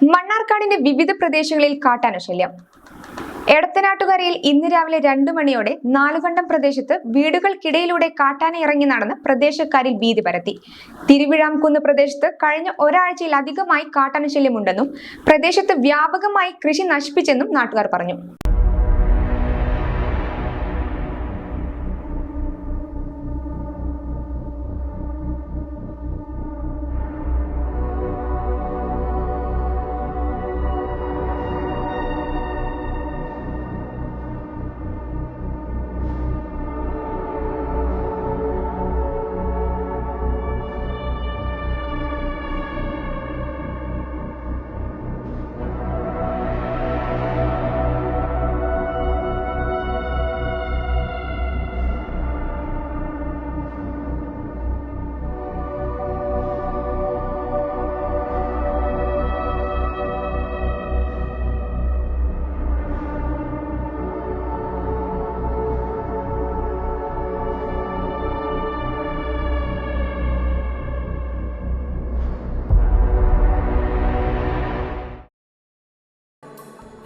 മണ്ണാർക്കാടിന്റെ വിവിധ പ്രദേശങ്ങളിൽ കാട്ടാന ശല്യം. എടത്തനാട്ടുകരയിൽ ഇന്ന് രാവിലെ 2 മണിയോടെ നാലുകണ്ടം പ്രദേശത്ത് വീടുകൾക്കിടയിലൂടെ കാട്ടാന ഇറങ്ങി നടന്ന് പ്രദേശക്കാരിൽ ഭീതി പരത്തി. തിരുവിഴാംകുന്ന് പ്രദേശത്ത് കഴിഞ്ഞ ഒരാഴ്ചയിലധികമായി കാട്ടാന ശല്യമുണ്ടെന്നും പ്രദേശത്ത് വ്യാപകമായി കൃഷി നശിപ്പിച്ചെന്നും നാട്ടുകാർ പറഞ്ഞു.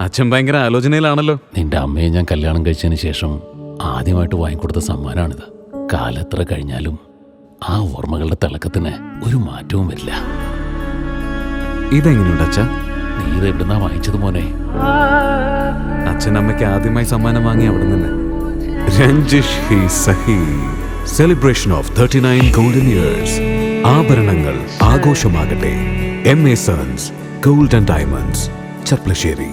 അച്ഛൻ ഭയങ്കര ആലോചനയിലാണല്ലോ. നിന്റെ അമ്മയെ ഞാൻ കല്യാണം കഴിച്ചതിന് ശേഷം ആദ്യമായിട്ട് വാങ്ങിക്കൊടുത്ത സമ്മാനമാണിത്. കാലെത്ര കഴിഞ്ഞാലും ആ ഓർമ്മകളുടെ തിളക്കത്തിന് ഒരു മാറ്റവും വരില്ല. ഇതെങ്ങനെയുണ്ട് അച്ഛാ? നീ ഇത് എവിടുന്നാ വാങ്ങിച്ചത് മോനെ? അച്ഛൻ അമ്മയ്ക്ക് ആദ്യമായി സമ്മാനം വാങ്ങി അവിടെ നിന്ന്. രഞ്ജിഷ് ഹി സഹി. Celebration of 39 golden years. ആഭരണങ്ങൾ ആഘോഷമാകട്ടെ. MA Sons Gold and Diamonds, ചർപ്പളശ്ശേരി.